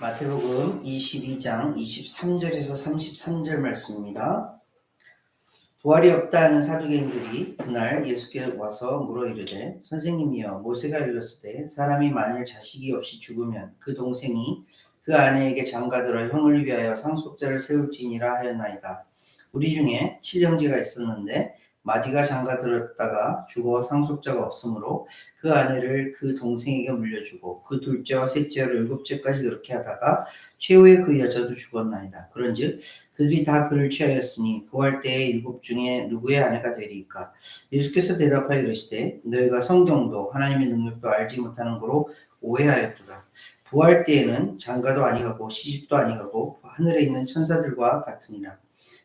마태복음 22장 23절에서 33절 말씀입니다. 부활이 없다는 사두개인들이 그날 예수께 와서 물어 이르되 선생님이여 모세가 일렀으되 사람이 만일 자식이 없이 죽으면 그 동생이 그 아내에게 장가들어 형을 위하여 상속자를 세울지니라 하였나이다. 우리 중에 7형제가 있었는데 마디가 장가들었다가 죽어 상속자가 없으므로 그 아내를 그 동생에게 물려주고 그 둘째와 셋째와 일곱째까지 그렇게 하다가 최후에 그 여자도 죽었나이다. 그런즉 그들이 다 그를 취하였으니 부활 때에 일곱 중에 누구의 아내가 되리이까? 예수께서 대답하여 이르시되 너희가 성경도 하나님의 능력도 알지 못하는 거로 오해하였도다. 부활 때에는 장가도 아니하고 시집도 아니하고 하늘에 있는 천사들과 같으니라.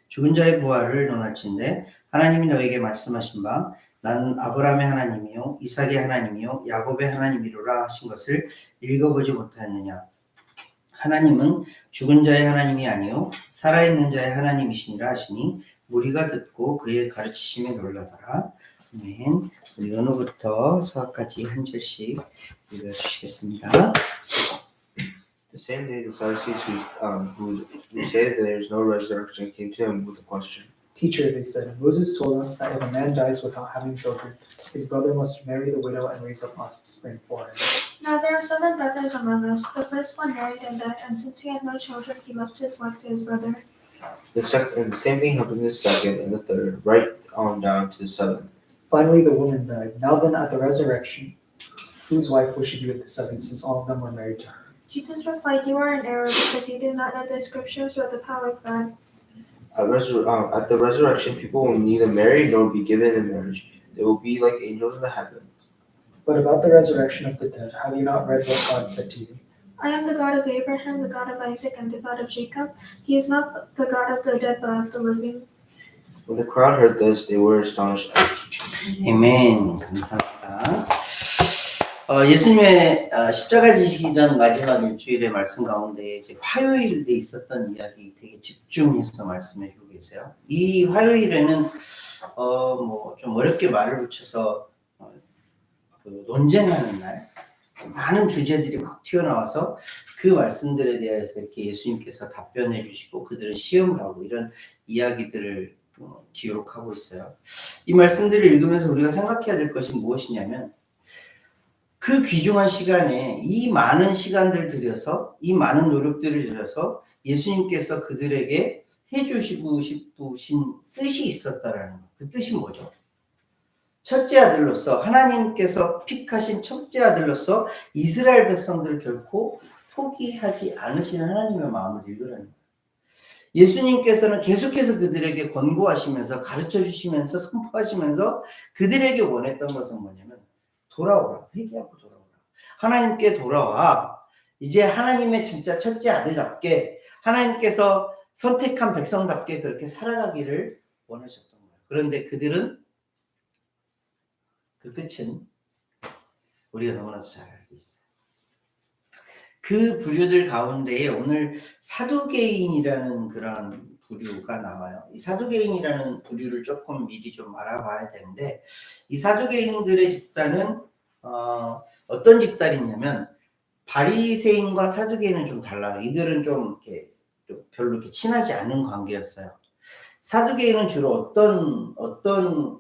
죽은 자의 부활을 논할진대 하나님이 너에게 말씀하신 바 나는 아브라함의 하나님이요 이삭의 하나님이요 야곱의 하나님이로라 하신 것을 읽어보지 못하였느냐. 하나님은 죽은 자의 하나님이 아니요 살아있는 자의 하나님이시니라 하시니 무리가 듣고 그의 가르치심에 놀라더라. 아멘. 우리 연후부터 서까지 한 절씩 읽어주시겠습니다. The same day, the Sadducees who said there is no resurrection came to him with a question. Teacher, they said, Moses told us that if a man dies without having children, his brother must marry the widow and raise up offspring for him. Now there are 7 brothers among us. The first one married and died, and since he had no children, he left his wife to his brother. And the same thing happened to the second and the third, right on down to the seventh. Finally, the woman died. Now then, at the resurrection, whose wife will she be with the seven, since all of them were married to her? Jesus replied, You are in error because you do not know the scriptures or the power of God. At the resurrection, people will neither marry nor be given in marriage. They will be like angels in the heavens. But about the resurrection of the dead, have you not read what God said to you? I am the God of Abraham, the God of Isaac, and the God of Jacob. He is not the God of the dead, but of the living. When the crowd heard this, they were astonished at his teaching. 아멘. 감사합니다. 예수님의 십자가 지시기 전 마지막 일주일의 말씀 가운데 이제 화요일에 있었던 이야기 되게 집중해서 말씀해 주고 계세요. 이 화요일에는 좀 어렵게 말을 붙여서 그 논쟁하는 날, 많은 주제들이 막 튀어나와서 그 말씀들에 대해서 이렇게 예수님께서 답변해 주시고 그들은 시험을 하고 이런 이야기들을 기록하고 있어요. 이 말씀들을 읽으면서 우리가 생각해야 될 것이 무엇이냐면 그 귀중한 시간에 이 많은 시간들을 들여서 이 많은 노력들을 들여서 예수님께서 그들에게 해주시고 싶으신 뜻이 있었다라는 거. 그 뜻이 뭐죠? 첫째 아들로서 하나님께서 픽하신 첫째 아들로서 이스라엘 백성들을 결코 포기하지 않으시는 하나님의 마음을 읽으라는 거예요. 예수님께서는 계속해서 그들에게 권고하시면서 가르쳐주시면서 선포하시면서 그들에게 원했던 것은 뭐냐면 돌아오라. 회개하고 돌아오라. 하나님께 돌아와. 이제 하나님의 진짜 첫째 아들답게 하나님께서 선택한 백성답게 그렇게 살아가기를 원하셨던 거예요. 그런데 그들은 그 끝은 우리가 너무나도 잘 알고 있어요. 그 부류들 가운데에 오늘 사두개인이라는 그런 부류가 나와요. 이 사두개인이라는 부류를 조금 미리 좀 알아봐야 되는데 이 사두개인들의 집단은 어떤 집단이냐면 바리새인과 사두개인은 좀 달라요. 이들은 좀 별로 이렇게 친하지 않은 관계였어요. 사두개인은 주로 어떤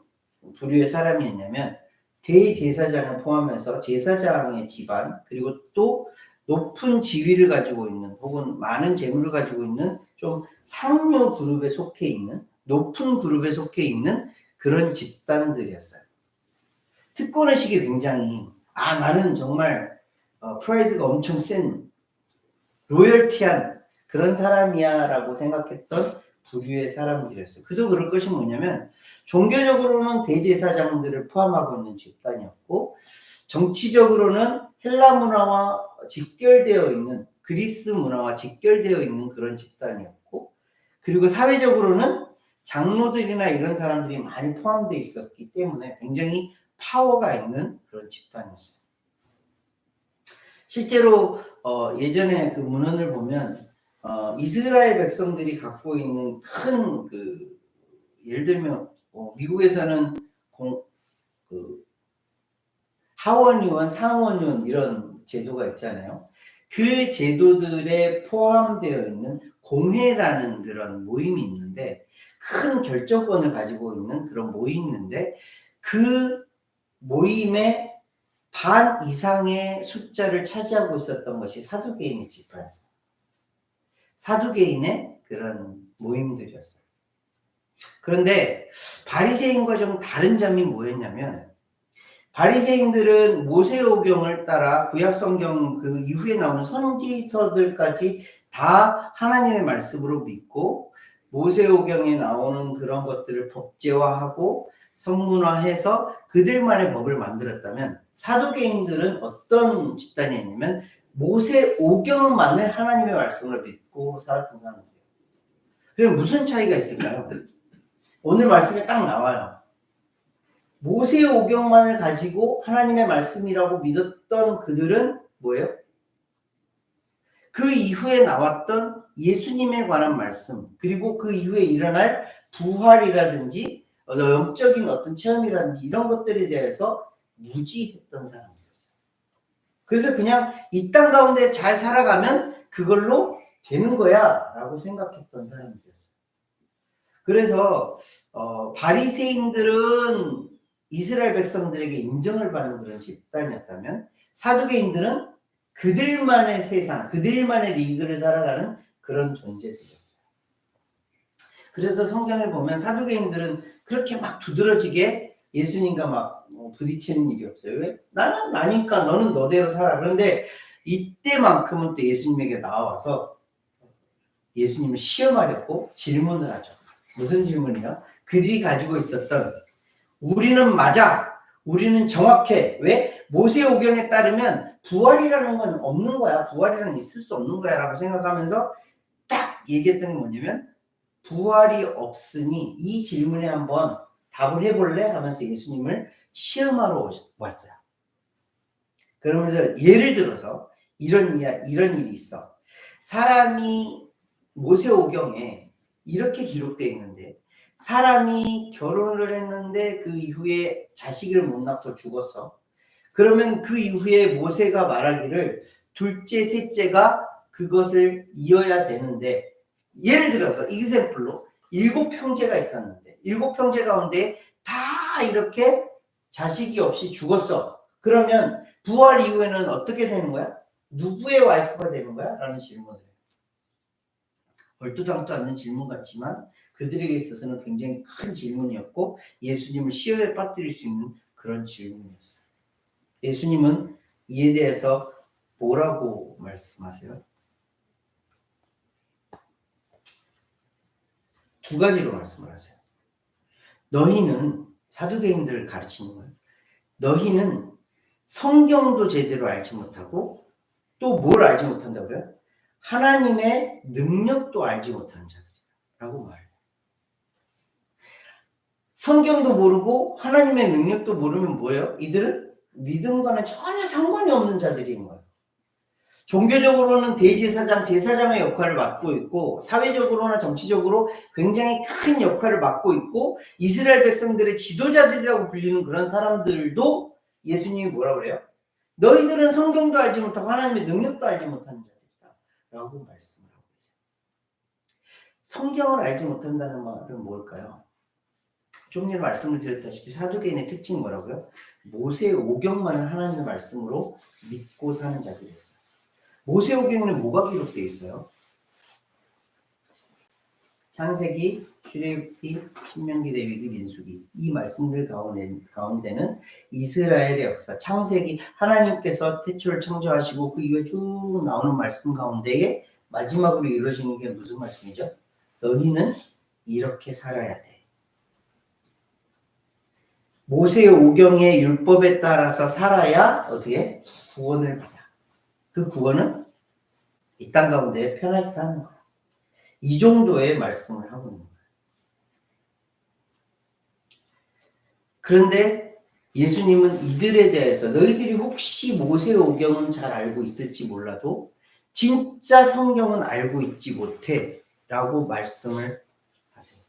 부류의 사람이었냐면 대제사장을 포함해서 제사장의 집안 그리고 또 높은 지위를 가지고 있는 혹은 많은 재물을 가지고 있는 좀 상류 그룹에 속해 있는 높은 그룹에 속해 있는 그런 집단들이었어요. 특권의식이 굉장히 나는 정말 프라이드가 엄청 센 로열티한 그런 사람이야 라고 생각했던 부류의 사람들이었어요. 그도 그럴 것이 뭐냐면 종교적으로는 대제사장들을 포함하고 있는 집단이었고 정치적으로는 헬라 문화와 직결되어 있는 그리스 문화와 직결되어 있는 그런 집단이었고 그리고 사회적으로는 장로들이나 이런 사람들이 많이 포함되어 있었기 때문에 굉장히 파워가 있는 그런 집단이었어요. 실제로 예전에 그 문헌을 보면 이스라엘 백성들이 갖고 있는 큰 예를 들면 미국에서는 하원의원, 상원의원 이런 제도가 있잖아요. 그 제도들에 포함되어 있는 공회라는 그런 모임이 있는데 큰 결정권을 가지고 있는 그런 모임이 있는데 그 모임의 반 이상의 숫자를 차지하고 있었던 것이 사두개인의 지파였어요. 사두개인의 그런 모임들이었어요. 그런데 바리새인과 좀 다른 점이 뭐였냐면 바리새인들은 모세오경을 따라 구약성경 그 이후에 나오는 선지서들까지 다 하나님의 말씀으로 믿고 모세오경에 나오는 그런 것들을 법제화하고 성문화해서 그들만의 법을 만들었다면 사두개인들은 어떤 집단이었냐면 모세오경만을 하나님의 말씀으로 믿고 살았던 사람들이에요. 그럼 무슨 차이가 있을까요? 오늘 말씀에 딱 나와요. 모세오경만을 가지고 하나님의 말씀이라고 믿었던 그들은 뭐예요? 그 이후에 나왔던 예수님에 관한 말씀, 그리고 그 이후에 일어날 부활이라든지 영적인 어떤 체험이라든지 이런 것들에 대해서 무지했던 사람들이었어요. 그래서 그냥 이 땅 가운데 잘 살아가면 그걸로 되는 거야 라고 생각했던 사람들이었어요. 그래서 바리새인들은 이스라엘 백성들에게 인정을 받는 그런 집단이었다면 사두개인들은 그들만의 세상, 그들만의 리그를 살아가는 그런 존재들이었어요. 그래서 성경에 보면 사두개인들은 그렇게 막 두드러지게 예수님과 막 부딪히는 일이 없어요. 왜? 나는 나니까 너는 너대로 살아. 그런데 이때만큼은 또 예수님에게 나와서 예수님을 시험하려고 질문을 하죠. 무슨 질문이요? 그들이 가지고 있었던 우리는 맞아. 우리는 정확해. 왜? 모세오경에 따르면 부활이라는 건 없는 거야. 부활이라는 있을 수 없는 거야 라고 생각하면서 딱 얘기했던 게 뭐냐면 부활이 없으니 이 질문에 한번 답을 해볼래? 하면서 예수님을 시험하러 왔어요. 그러면서 예를 들어서 이런 일이 있어. 사람이 모세오경에 이렇게 기록되어 있는데 사람이 결혼을 했는데 그 이후에 자식을 못 낳고 죽었어. 그러면 그 이후에 모세가 말하기를 둘째, 셋째가 그것을 이어야 되는데 예를 들어서 example로 7형제가 있었는데 7형제 가운데 다 이렇게 자식이 없이 죽었어. 그러면 부활 이후에는 어떻게 되는 거야? 누구의 와이프가 되는 거야? 라는 질문을 해요. 얼토당토 않는 질문 같지만 그들에게 있어서는 굉장히 큰 질문이었고 예수님을 시험에 빠뜨릴 수 있는 그런 질문이었어요. 예수님은 이에 대해서 뭐라고 말씀하세요? 두 가지로 말씀을 하세요. 너희는 사두개인들을 가르치는 거예요. 너희는 성경도 제대로 알지 못하고 또 뭘 알지 못한다고요? 하나님의 능력도 알지 못하는 자들이라고 말해요. 성경도 모르고 하나님의 능력도 모르면 뭐예요? 이들은 믿음과는 전혀 상관이 없는 자들인 거예요. 종교적으로는 대제사장, 제사장의 역할을 맡고 있고 사회적으로나 정치적으로 굉장히 큰 역할을 맡고 있고 이스라엘 백성들의 지도자들이라고 불리는 그런 사람들도 예수님이 뭐라고 그래요? 너희들은 성경도 알지 못하고 하나님의 능력도 알지 못하는 자들이다 라고 말씀을 하고 계세요. 성경을 알지 못한다는 말은 뭘까요? 좀 전에 말씀을 드렸다시피 사두개인의 특징이 뭐라고요? 모세오경만을 하나님의 말씀으로 믿고 사는 자들이었어요. 모세오경에는 뭐가 기록되어 있어요? 창세기, 출애굽기, 신명기, 레위기, 민수기 이 말씀들 가운데는 이스라엘의 역사, 창세기 하나님께서 태초를 창조하시고 그 이후에 쭉 나오는 말씀 가운데에 마지막으로 이루어지는 게 무슨 말씀이죠? 너희는 이렇게 살아야 돼. 모세오경의 율법에 따라서 살아야 어떻게? 구원을 받아. 그 구원은 이 땅 가운데 편하게 사는 거야. 이 정도의 말씀을 하고 있는 거예요. 그런데 예수님은 이들에 대해서 너희들이 혹시 모세오경은 잘 알고 있을지 몰라도 진짜 성경은 알고 있지 못해 라고 말씀을 하세요.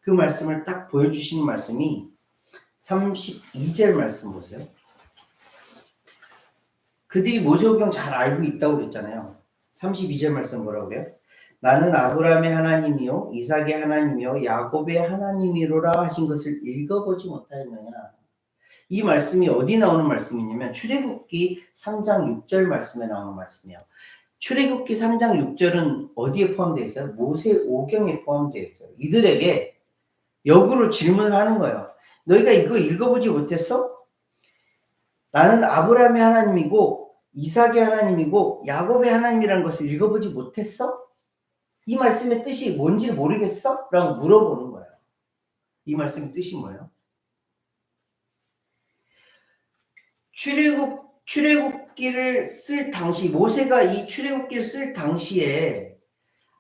그 말씀을 딱 보여주시는 말씀이 32절 말씀 보세요. 그들이 모세오경 잘 알고 있다고 그랬잖아요. 32절 말씀 뭐라고 그래요? 나는 아브라함의 하나님이요 이삭의 하나님이요 야곱의 하나님이로라 하신 것을 읽어보지 못하였느냐. 이 말씀이 어디 나오는 말씀이냐면 출애굽기 3장 6절 말씀에 나오는 말씀이에요. 출애굽기 3장 6절은 어디에 포함되어 있어요? 모세오경에 포함되어 있어요. 이들에게 역으로 질문을 하는 거예요. 너희가 이거 읽어보지 못했어? 나는 아브라함의 하나님이고 이삭의 하나님이고 야곱의 하나님이라는 것을 읽어보지 못했어? 이 말씀의 뜻이 뭔지 모르겠어? 라고 물어보는 거예요. 이 말씀의 뜻이 뭐예요? 출애굽기를 쓸 당시, 모세가 이 출애굽기를 쓸 당시에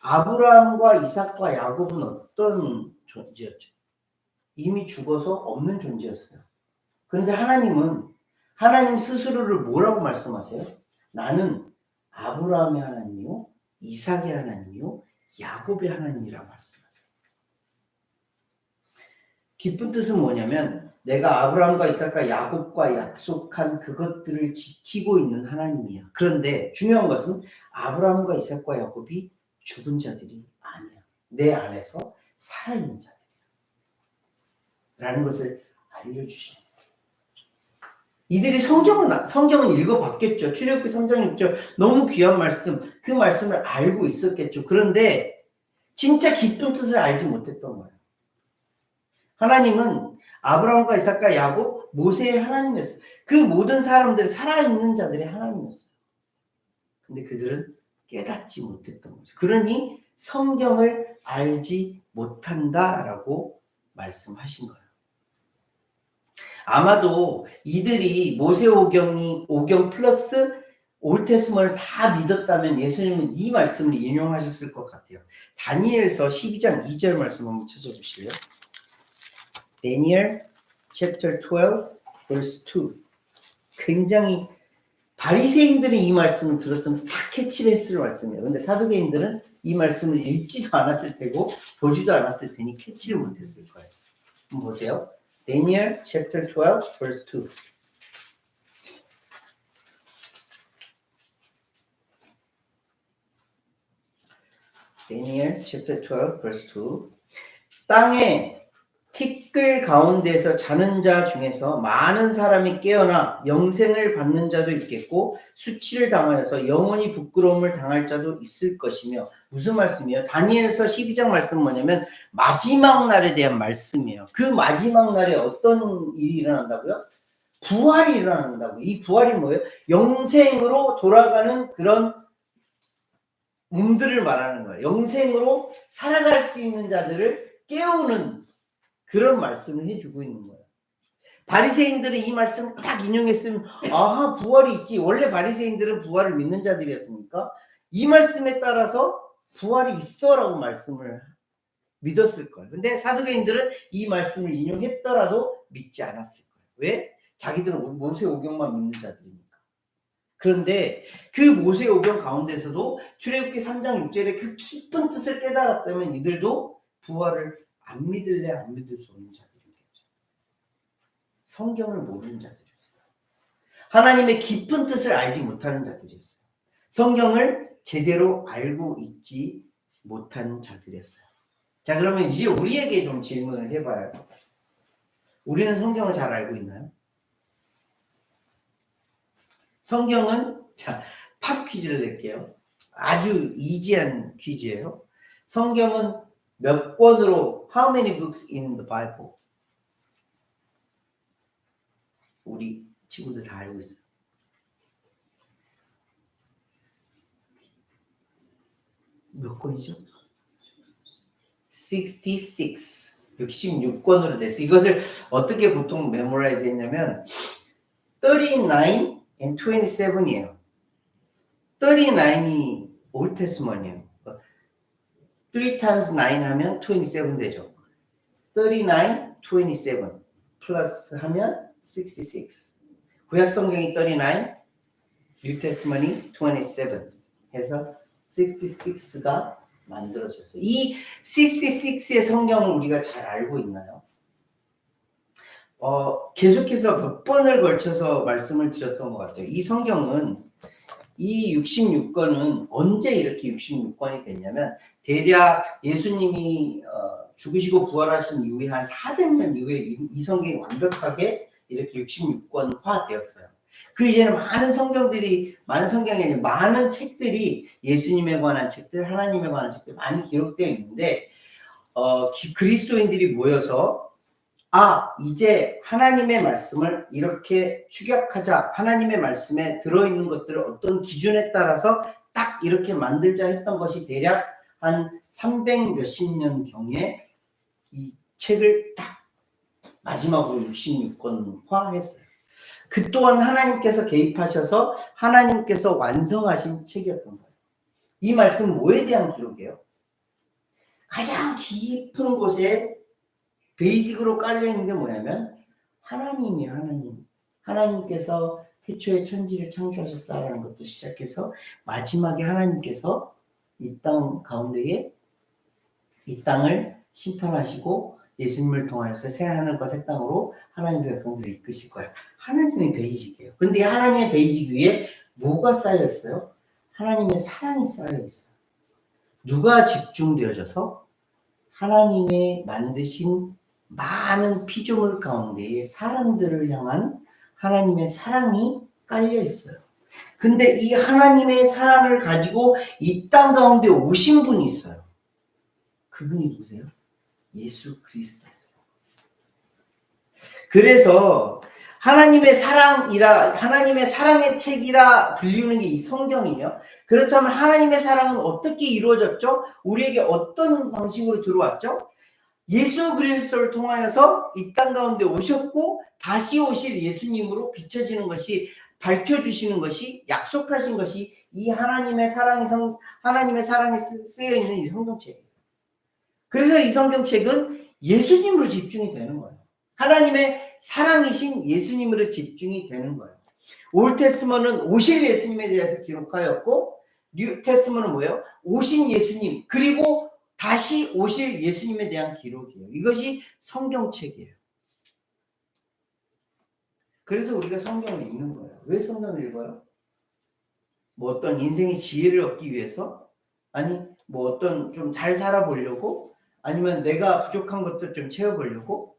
아브라함과 이삭과 야곱은 어떤 존재였죠? 이미 죽어서 없는 존재였어요. 그런데 하나님 스스로를 뭐라고 말씀하세요? 나는 아브라함의 하나님이요, 이삭의 하나님이요, 야곱의 하나님이라고 말씀하세요. 깊은 뜻은 뭐냐면 내가 아브라함과 이삭과 야곱과 약속한 그것들을 지키고 있는 하나님이야. 그런데 중요한 것은 아브라함과 이삭과 야곱이 죽은 자들이 아니야. 내 안에서 살아있는 자들이야. 라는 것을 알려주시는 거예요. 이들이 성경을 읽어봤겠죠. 출애굽기 3장 6절 너무 귀한 말씀, 그 말씀을 알고 있었겠죠. 그런데 진짜 깊은 뜻을 알지 못했던 거예요. 하나님은 아브라함과 이삭과 야곱, 모세의 하나님이었어요. 그 모든 사람들, 살아있는 자들의 하나님이었어요. 근데 그들은 깨닫지 못했던 거죠. 그러니 성경을 알지 못한다라고 말씀하신 거예요. 아마도 이들이 모세오경 플러스 올테스먼을 다 믿었다면 예수님은 이 말씀을 인용하셨을 것 같아요. 다니엘서 12장 2절 말씀 한번 찾아보실래요? Daniel chapter 12 verse 2. 굉장히 바리새인들은 이 말씀을 들었으면 탁 캐치를 했을 말씀이에요. 근데 사두개인들은 이 말씀을 읽지도 않았을 테고 보지도 않았을 테니 캐치를 못했을 거예요. 한번 보세요. Daniel chapter 12 verse 2. Daniel chapter 12 verse 2. 땅에 티끌 가운데서 자는 자 중에서 많은 사람이 깨어나 영생을 받는 자도 있겠고 수치를 당하여서 영원히 부끄러움을 당할 자도 있을 것이며. 무슨 말씀이에요? 다니엘서 12장 말씀은 뭐냐면 마지막 날에 대한 말씀이에요. 그 마지막 날에 어떤 일이 일어난다고요? 부활이 일어난다고. 이 부활이 뭐예요? 영생으로 돌아가는 그런 몸들을 말하는 거예요. 영생으로 살아갈 수 있는 자들을 깨우는 그런 말씀을 해주고 있는 거예요. 바리새인들은 이 말씀을 딱 인용했으면 아하 부활이 있지. 원래 바리새인들은 부활을 믿는 자들이었으니까 이 말씀에 따라서 부활이 있어라고 말씀을 믿었을 거예요. 근데 사두개인들은 이 말씀을 인용했더라도 믿지 않았을 거예요. 왜? 자기들은 모세오경만 믿는 자들이니까. 그런데 그 모세오경 가운데서도 출애굽기 3장 6절의 그 깊은 뜻을 깨달았다면 이들도 부활을 안 믿을래 안 믿을 수 없는 자들이겠죠. 성경을 모르는 자들이었어요. 하나님의 깊은 뜻을 알지 못하는 자들이었어요. 성경을 제대로 알고 있지 못한 자들이었어요. 자, 그러면 이제 우리에게 좀 질문을 해봐요. 우리는 성경을 잘 알고 있나요? 성경은, 자, 팝 퀴즈를 낼게요. 아주 이지한 퀴즈예요. 성경은 몇 권으로, how many books in the Bible? 우리 친구들 다 알고 있어요. 몇 권이죠? 66권으로 됐어요. 이것을 어떻게 보통 메모라이즈 했냐면 39 and 27이에요. 39이 Old Testament이에요. 3 times 9 하면 27 되죠. 39, 27 플러스 하면 66. 구약 성경이 39, New Testament이 27 해서 66가 만들어졌어요. 이 66의 성경을 우리가 잘 알고 있나요? 계속해서 몇 번을 걸쳐서 말씀을 드렸던 것 같아요. 이 성경은 이 66권은 언제 이렇게 66권이 됐냐면 대략 예수님이 죽으시고 부활하신 이후에 한 400년 이후에 이 성경이 완벽하게 이렇게 66권화 되었어요. 그 이제는 많은 성경이 아니라 많은 책들이 예수님에 관한 책들, 하나님에 관한 책들 많이 기록되어 있는데 그리스도인들이 모여서 이제 하나님의 말씀을 이렇게 추격하자. 하나님의 말씀에 들어있는 것들을 어떤 기준에 따라서 딱 이렇게 만들자 했던 것이 대략 한 300 몇십 년경에 이 책을 딱 마지막으로 66권화 했어요. 그 또한 하나님께서 개입하셔서 하나님께서 완성하신 책이었던 거예요. 이 말씀은 뭐에 대한 기록이에요? 가장 깊은 곳에 베이직으로 깔려있는 게 뭐냐면 하나님께서 태초에 천지를 창조하셨다라는 것도 시작해서 마지막에 하나님께서 이 땅 가운데에 이 땅을 심판하시고 예수님을 통하여서 새 하늘과 새 땅으로 하나님의 백성들을 이끄실 거예요. 하나님의 베이직이에요. 그런데 이 하나님의 베이직 위에 뭐가 쌓여 있어요? 하나님의 사랑이 쌓여 있어요. 누가 집중되어져서 하나님의 만드신 많은 피조물 가운데에 사람들을 향한 하나님의 사랑이 깔려 있어요. 근데 이 하나님의 사랑을 가지고 이 땅 가운데 오신 분이 있어요. 그분이 누구세요? 예수 그리스도세요. 그래서 하나님의 사랑의 책이라 불리우는 게 이 성경이에요. 그렇다면 하나님의 사랑은 어떻게 이루어졌죠? 우리에게 어떤 방식으로 들어왔죠? 예수 그리스도를 통하여서 이 땅 가운데 오셨고 다시 오실 예수님으로 비춰지는 것이 밝혀주시는 것이 약속하신 것이 이 하나님의 사랑에 쓰여 있는 이 성경책이에요. 그래서 이 성경책은 예수님으로 집중이 되는 거예요. 하나님의 사랑이신 예수님으로 집중이 되는 거예요. 올테스먼은 오실 예수님에 대해서 기록하였고 뉴테스먼은 뭐예요? 오신 예수님 그리고 다시 오실 예수님에 대한 기록이에요. 이것이 성경책이에요. 그래서 우리가 성경을 읽는 거예요. 왜 성경을 읽어요? 뭐 어떤 인생의 지혜를 얻기 위해서? 아니 뭐 어떤 좀 잘 살아보려고? 아니면 내가 부족한 것도 좀 채워보려고?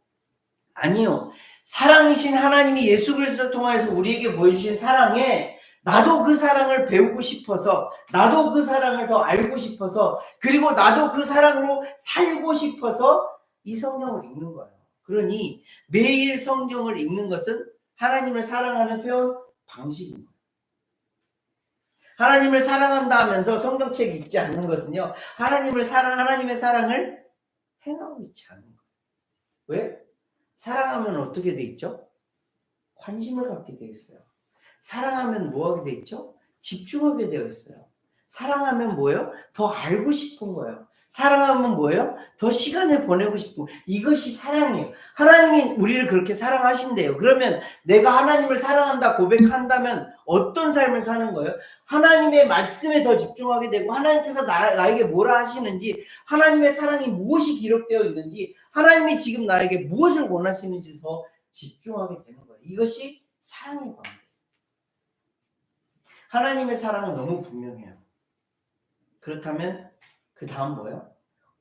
아니요. 사랑이신 하나님이 예수 그리스도를 통해서 우리에게 보여주신 사랑에 나도 그 사랑을 배우고 싶어서 나도 그 사랑을 더 알고 싶어서 그리고 나도 그 사랑으로 살고 싶어서 이 성경을 읽는 거예요. 그러니 매일 성경을 읽는 것은 하나님을 사랑하는 표현 방식입니다. 하나님을 사랑한다 하면서 성경책 읽지 않는 것은요. 하나님의 사랑을 행하고 있지 않은 거예요. 왜? 사랑하면 어떻게 돼 있죠? 관심을 갖게 되어 있어요. 사랑하면 뭐 하게 돼 있죠? 집중하게 되어 있어요. 사랑하면 뭐예요? 더 알고 싶은 거예요. 사랑하면 뭐예요? 더 시간을 보내고 싶은 거예요. 이것이 사랑이에요. 하나님이 우리를 그렇게 사랑하신대요. 그러면 내가 하나님을 사랑한다 고백한다면 어떤 삶을 사는 거예요? 하나님의 말씀에 더 집중하게 되고 하나님께서 나에게 뭐라 하시는지 하나님의 사랑이 무엇이 기록되어 있는지 하나님이 지금 나에게 무엇을 원하시는지 더 집중하게 되는 거예요. 이것이 사랑의 관계. 하나님의 사랑은 너무 분명해요. 그렇다면 그 다음 뭐예요?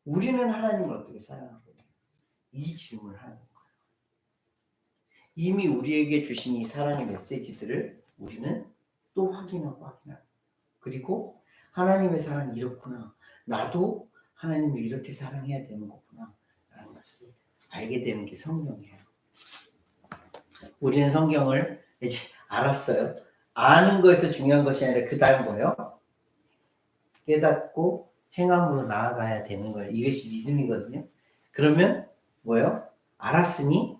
우리는 하나님을 어떻게 사랑하고 있나요? 이 질문을 하는 거예요. 이미 우리에게 주신 이 사랑의 메시지들을 우리는 또 확인하고 그리고 하나님의 사랑이 이렇구나. 나도 하나님을 이렇게 사랑해야 되는 거구나 라는 것을 알게 되는 게 성경이에요. 우리는 성경을 이제 알았어요. 아는 것에서 중요한 것이 아니라 그 다음 뭐예요? 깨닫고 행함으로 나아가야 되는 거예요. 이것이 믿음이거든요. 그러면 뭐예요? 알았으니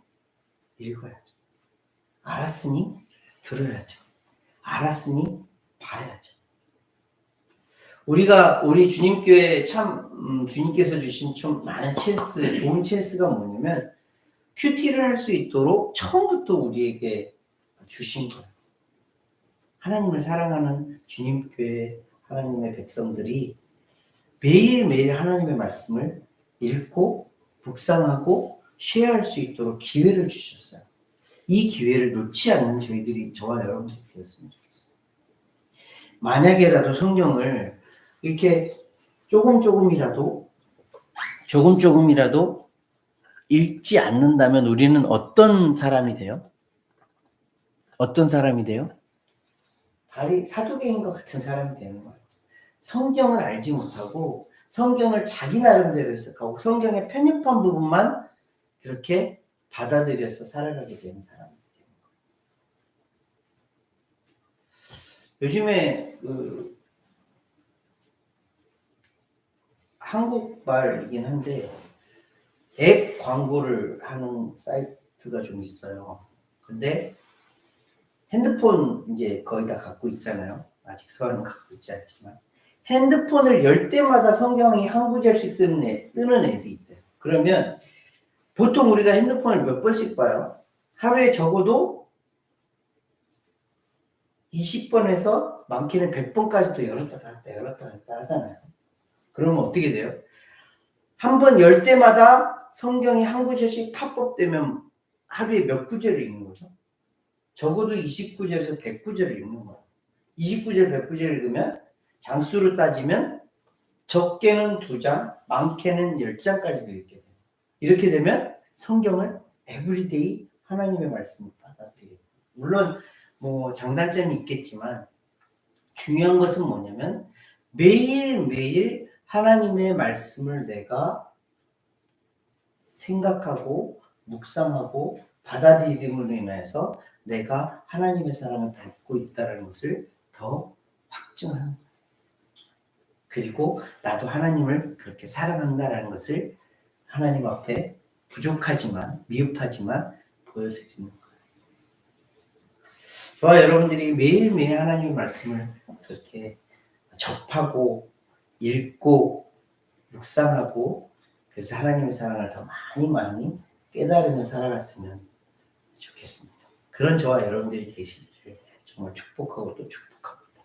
읽어야죠. 알았으니 들어야죠. 알았으니 봐야죠. 우리 주님교회 주님께서 주신 좀 많은 좋은 찬스가 뭐냐면 큐티를 할 수 있도록 처음부터 우리에게 주신 거예요. 하나님을 사랑하는 주님교회 하나님의 백성들이 매일매일 하나님의 말씀을 읽고 묵상하고 쉐어할 수 있도록 기회를 주셨어요. 이 기회를 놓지 않는 저와 여러분들이 되었으면 좋겠어요. 만약에라도 성경을 이렇게 조금이라도 읽지 않는다면 우리는 어떤 사람이 돼요? 어떤 사람이 돼요? 사두개인과 같은 사람이 되는 거예요. 성경을 알지 못하고 성경을 자기 나름대로 해석하고 성경의 편협한 부분만 그렇게 받아들여서 살아가게 되는 사람이 되는 거예요. 요즘에 한국말이긴 한데 앱 광고를 하는 사이트가 좀 있어요. 근데 핸드폰 이제 거의 다 갖고 있잖아요. 아직 서한은 갖고 있지 않지만 핸드폰을 열 때마다 성경이 한 구절씩 뜨는 앱이 있대요. 그러면 보통 우리가 핸드폰을 몇 번씩 봐요? 하루에 적어도 20번에서 많게는 100번까지도 열었다 닫았다 하잖아요. 그러면 어떻게 돼요? 한 번 열 때마다 성경이 한 구절씩 팝업되면 하루에 몇 구절을 읽는 거죠? 적어도 29절에서 100구절을 읽는 거예요. 29절, 100구절 읽으면 장수로 따지면 적게는 2장, 많게는 10장까지도 읽게 돼요. 이렇게 되면 성경을 에브리데이 하나님의 말씀을 받아들이게 돼요. 물론 뭐 장단점이 있겠지만 중요한 것은 뭐냐면 매일매일 하나님의 말씀을 내가 생각하고 묵상하고 받아들임으로 인해서 내가 하나님의 사랑을 받고 있다는 것을 더 확증하는 거예요. 그리고 나도 하나님을 그렇게 사랑한다는 것을 하나님 앞에 부족하지만 미흡하지만 보여드리는 거예요. 저와 여러분들이 매일매일 하나님의 말씀을 그렇게 접하고 읽고 묵상하고 그래서 하나님의 사랑을 더 많이 깨달으며 살아갔으면 좋겠습니다. 그런 저와 여러분들이 되시기를 정말 축복하고 또 축복합니다.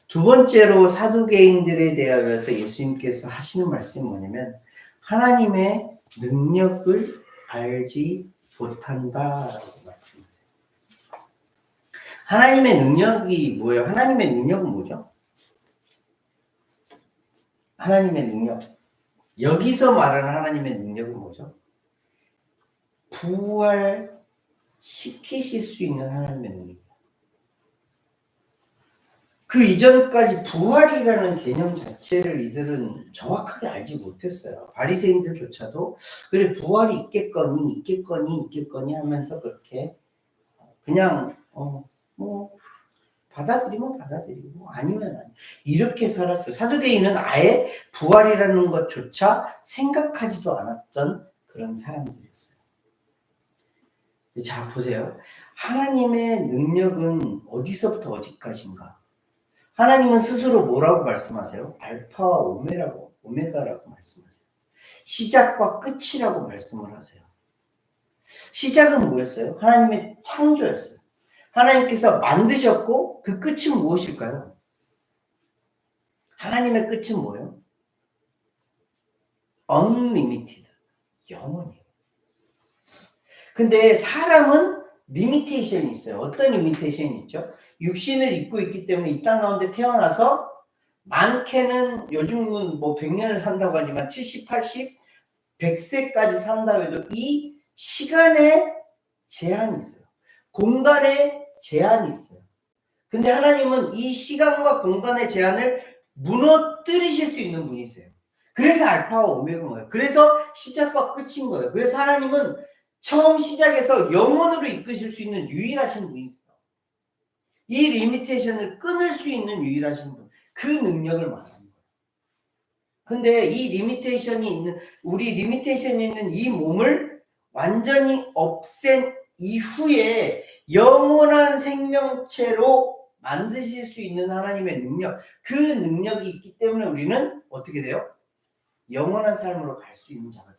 두 번째로 사두개인들에 대하여서 예수님께서 하시는 말씀이 뭐냐면 하나님의 능력을 알지 못한다라고 말씀하세요. 하나님의 능력이 뭐예요? 하나님의 능력은 뭐죠? 하나님의 능력. 여기서 말하는 하나님의 능력은 뭐죠? 부활시키실 수 있는 하나님의 능력. 그 이전까지 부활이라는 개념 자체를 이들은 정확하게 알지 못했어요. 바리새인들조차도 그래 부활이 있겠거니 하면서 그렇게 그냥 뭐 받아들이면 받아들이고 아니면 아니 이렇게 살았어요. 사두개인은 아예 부활이라는 것조차 생각하지도 않았던 그런 사람들이었어요. 자 보세요. 하나님의 능력은 어디서부터 어디까지인가? 하나님은 스스로 뭐라고 말씀하세요? 알파와 오메가라고 말씀하세요. 시작과 끝이라고 말씀을 하세요. 시작은 뭐였어요? 하나님의 창조였어요. 하나님께서 만드셨고 그 끝은 무엇일까요? 하나님의 끝은 뭐예요? Unlimited, 영원히. 근데 사람은 리미테이션이 있어요. 어떤 리미테이션이 있죠? 육신을 입고 있기 때문에 이 땅 가운데 태어나서 많게는 요즘은 뭐 100년을 산다고 하지만 70, 80, 100세까지 산다고 해도 이 시간에 제한이 있어요. 공간에 제한이 있어요. 근데 하나님은 이 시간과 공간의 제한을 무너뜨리실 수 있는 분이세요. 그래서 알파와 오메가인 거예요. 그래서 시작과 끝인 거예요. 그래서 하나님은 처음 시작에서 영원으로 이끄실 수 있는 유일하신 분이세요. 이 리미테이션을 끊을 수 있는 유일하신 분. 그 능력을 말하는 거예요. 근데 이 우리 리미테이션이 있는 이 몸을 완전히 없앤 이후에 영원한 생명체로 만드실 수 있는 하나님의 능력, 그 능력이 있기 때문에 우리는 어떻게 돼요? 영원한 삶으로 갈 수 있는 자가 돼요.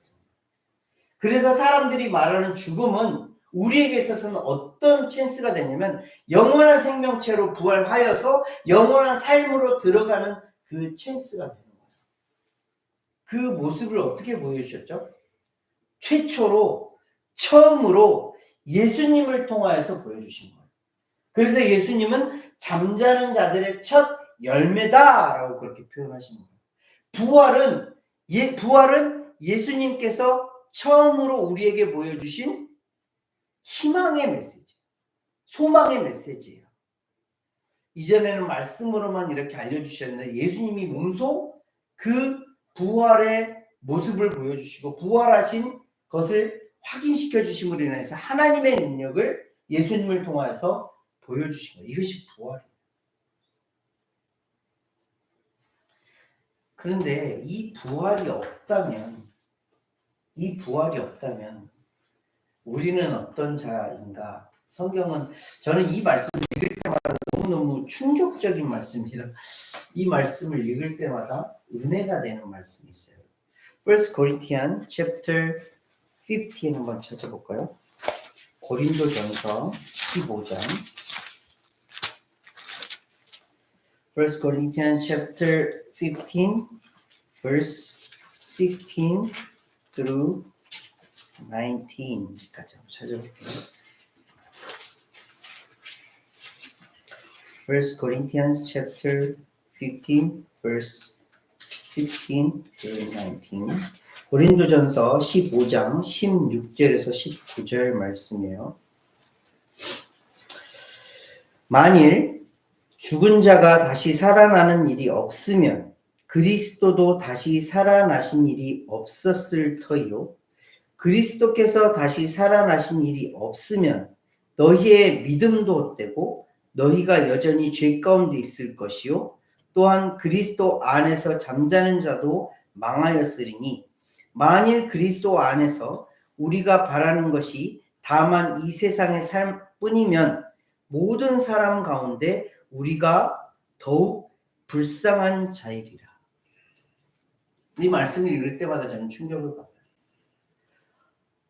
그래서 사람들이 말하는 죽음은 우리에게 있어서는 어떤 찬스가 되냐면 영원한 생명체로 부활하여서 영원한 삶으로 들어가는 그 찬스가 되는 거예요. 그 모습을 어떻게 보여주셨죠? 처음으로 예수님을 통하여서 보여주신 거예요. 그래서 예수님은 잠자는 자들의 첫 열매다라고 그렇게 표현하신 거예요. 부활은 예수님께서 처음으로 우리에게 보여주신 희망의 메시지, 소망의 메시지예요. 이전에는 말씀으로만 이렇게 알려주셨는데 예수님이 몸소 그 부활의 모습을 보여주시고 부활하신 것을 확인시켜 주심으로 인해서 하나님의 능력을 예수님을 통하여서 보여주신 거예요. 이것이 부활이에요. 그런데 이 부활이 없다면 우리는 어떤 자인가? 성경은 저는 이 말씀을 읽을 때마다 너무너무 충격적인 말씀이라 이 말씀을 읽을 때마다 은혜가 되는 말씀이 있어요. 1 Corinthians chapter 15 한번 찾아볼까요? 고린도전서 15장 1 Corinthians chapter 15 verse 16 through 19까지 한번 찾아볼게요. 1 Corinthians chapter 15 verse 16 through 19 고린도전서 15장 16절에서 19절 말씀이에요. 만일 죽은 자가 다시 살아나는 일이 없으면 그리스도도 다시 살아나신 일이 없었을 터이요. 그리스도께서 다시 살아나신 일이 없으면 너희의 믿음도 헛되고 너희가 여전히 죄 가운데 있을 것이요. 또한 그리스도 안에서 잠자는 자도 망하였으리니 만일 그리스도 안에서 우리가 바라는 것이 다만 이 세상의 삶뿐이면 모든 사람 가운데 우리가 더욱 불쌍한 자이리라. 이 말씀을 읽을 때마다 저는 충격을 받아요.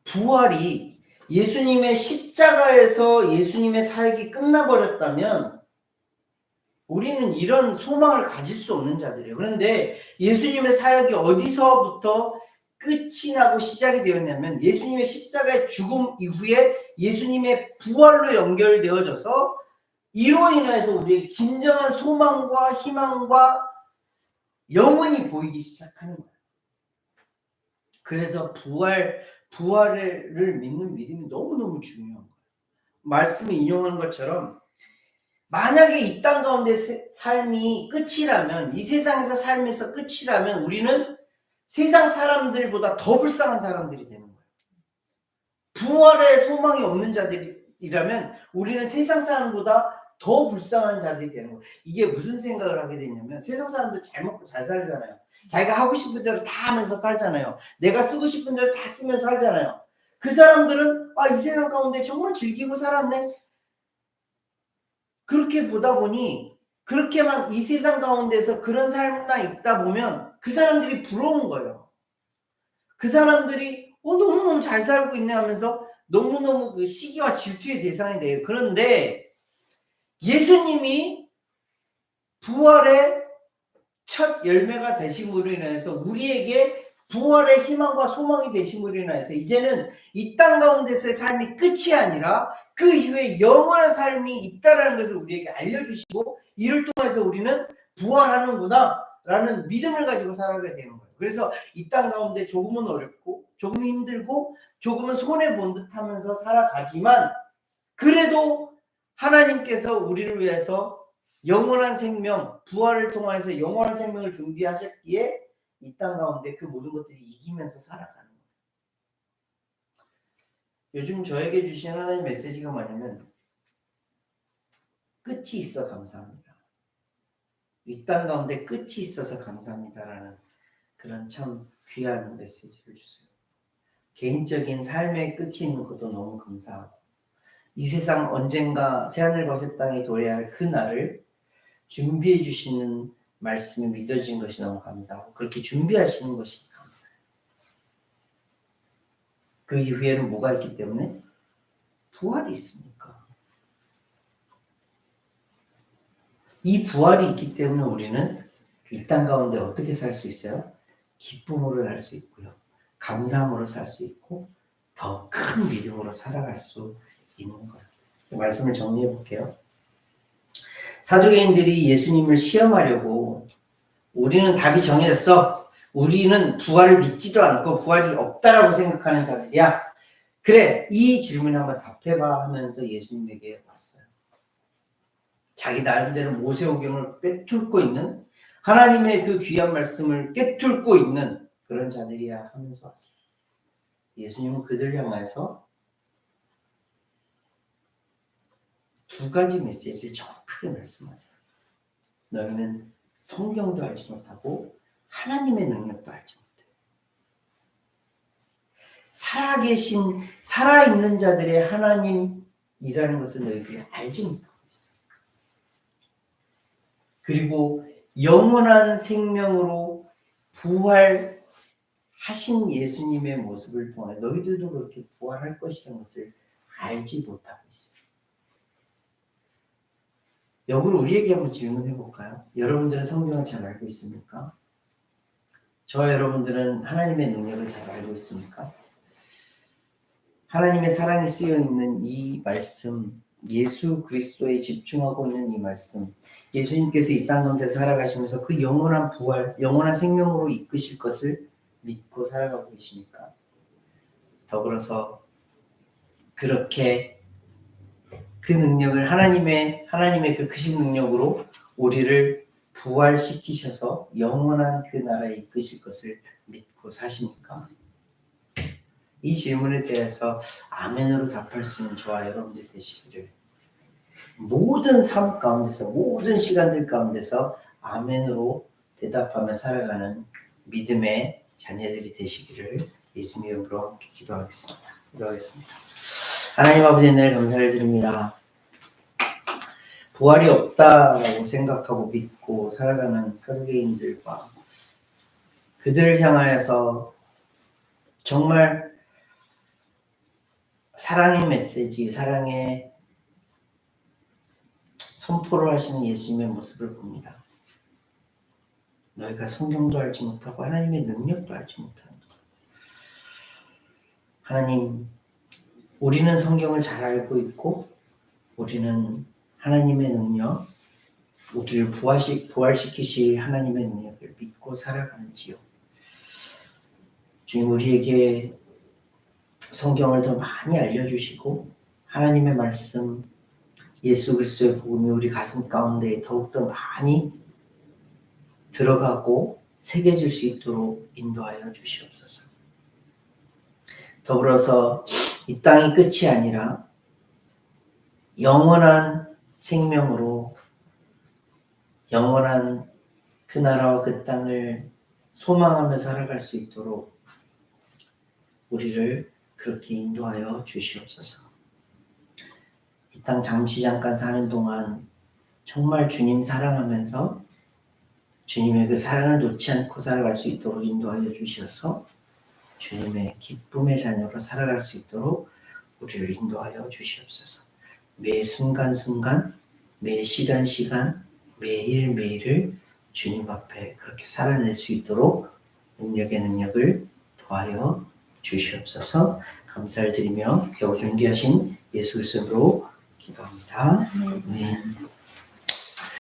부활이 예수님의 십자가에서 예수님의 사역이 끝나버렸다면 우리는 이런 소망을 가질 수 없는 자들이에요. 그런데 예수님의 사역이 어디서부터 끝이 나고 시작이 되었냐면 예수님의 십자가의 죽음 이후에 예수님의 부활로 연결되어져서 이로 인해서 우리에게 진정한 소망과 희망과 영원히 보이기 시작하는 거예요. 그래서 부활을 믿는 믿음이 너무너무 중요한 거예요. 말씀을 인용하는 것처럼 만약에 이 땅 가운데 삶이 끝이라면 이 세상에서 삶에서 끝이라면 우리는 세상 사람들보다 더 불쌍한 사람들이 되는 거예요. 부활의 소망이 없는 자들이라면 우리는 세상 사람보다 더 불쌍한 자들이 되는 거예요. 이게 무슨 생각을 하게 되냐면 세상 사람들 잘 먹고 잘 살잖아요. 자기가 하고 싶은 대로 다 하면서 살잖아요. 내가 쓰고 싶은 대로 다 쓰면서 살잖아요. 그 사람들은 이 세상 가운데 정말 즐기고 살았네. 그렇게 보다 보니 그렇게만 이 세상 가운데서 그런 삶만 있다 보면 그 사람들이 부러운 거예요. 그 사람들이 너무너무 잘 살고 있네 하면서 너무너무 그 시기와 질투의 대상이 돼요. 그런데 예수님이 부활의 첫 열매가 되심으로 인해서 우리에게 부활의 희망과 소망이 되심으로 인해서 이제는 이 땅 가운데서의 삶이 끝이 아니라 그 이후에 영원한 삶이 있다라는 것을 우리에게 알려주시고 이를 통해서 우리는 부활하는구나 라는 믿음을 가지고 살아가게 되는 거예요. 그래서 이 땅 가운데 조금은 어렵고 조금은 힘들고 조금은 손해본 듯 하면서 살아가지만 그래도 하나님께서 우리를 위해서 영원한 생명, 부활을 통해서 영원한 생명을 준비하셨기에 이 땅 가운데 그 모든 것들이 이기면서 살아가는 거예요. 요즘 저에게 주신 하나님의 메시지가 뭐냐면 끝이 있어 감사합니다. 이 땅 가운데 끝이 있어서 감사합니다라는 그런 참 귀한 메시지를 주세요. 개인적인 삶의 끝이 있는 것도 너무 감사하고 이 세상 언젠가 새하늘과 새 땅에 도래할 그 날을 준비해 주시는 말씀이 믿어진 것이 너무 감사하고 그렇게 준비하시는 것이 감사해요. 그 이후에는 뭐가 있기 때문에? 부활이 있으니까. 이 부활이 있기 때문에 우리는 이 땅 가운데 어떻게 살 수 있어요? 기쁨으로 살 수 있고요. 감사함으로 살 수 있고 더 큰 믿음으로 살아갈 수 있는 거예요. 말씀을 정리해 볼게요. 사두개인들이 예수님을 시험하려고 우리는 답이 정해졌어. 우리는 부활을 믿지도 않고 부활이 없다라고 생각하는 자들이야. 그래, 이 질문에 한번 답해봐 하면서 예수님에게 왔어요. 자기 나름대로 모세오경을 꿰뚫고 있는 하나님의 그 귀한 말씀을 꿰뚫고 있는 그런 자들이야 하면서 왔어요. 예수님은 그들을 향해서 두 가지 메시지를 정확하게 말씀하세요. 너희는 성경도 알지 못하고 하나님의 능력도 알지 못해. 살아있는 자들의 하나님이라는 것을 너희들이 알지 못하고 있어. 그리고 영원한 생명으로 부활하신 예수님의 모습을 통해 너희들도 그렇게 부활할 것이라는 것을 알지 못하고 있어. 역으로 우리에게 한번 질문해 볼까요? 여러분들은 성경을 잘 알고 있습니까? 저와 여러분들은 하나님의 능력을 잘 알고 있습니까? 하나님의 사랑이 쓰여 있는 이 말씀, 예수 그리스도에 집중하고 있는 이 말씀, 예수님께서 이 땅 가운데 살아가시면서 그 영원한 부활, 영원한 생명으로 이끄실 것을 믿고 살아가고 계십니까? 더불어서 그렇게 그 능력을 하나님의 그 크신 능력으로 우리를 부활시키셔서 영원한 그 나라에 이끄실 것을 믿고 사십니까? 이 질문에 대해서 아멘으로 답할 수 있는 저와 여러분들 되시기를 모든 삶 가운데서 모든 시간들 가운데서 아멘으로 대답하며 살아가는 믿음의 자녀들이 되시기를 예수님 이름으로 함께 기도하겠습니다. 하나님 아버지 은혜를 감사를 드립니다. 부활이 없다라고 생각하고 믿고 살아가는 사두개인들과 그들을 향하여서 정말 사랑의 메시지, 사랑의 선포를 하시는 예수님의 모습을 봅니다. 너희가 성경도 알지 못하고 하나님의 능력도 알지 못하는 것. 하나님, 우리는 성경을 잘 알고 있고 우리는 하나님의 능력, 우리를 부활시키실 하나님의 능력을 믿고 살아가는지요. 주님, 우리에게 성경을 더 많이 알려주시고 하나님의 말씀, 예수 그리스도의 복음이 우리 가슴 가운데 더욱더 많이 들어가고 새겨질 수 있도록 인도하여 주시옵소서. 더불어서 이 땅이 끝이 아니라 영원한 생명으로 영원한 그 나라와 그 땅을 소망하며 살아갈 수 있도록 우리를 그렇게 인도하여 주시옵소서. 이 땅 잠깐 사는 동안 정말 주님 사랑하면서 주님의 그 사랑을 놓지 않고 살아갈 수 있도록 인도하여 주셔서 주님의 기쁨의 자녀로 살아갈 수 있도록 우리를 인도하여 주시옵소서. 매 순간순간, 매 시간, 매일매일을 주님 앞에 그렇게 살아낼 수 있도록 능력을 더하여 주시옵소서. 감사를 드리며 겨우 존귀하신 예수 그리스도로 기도합니다. 아멘.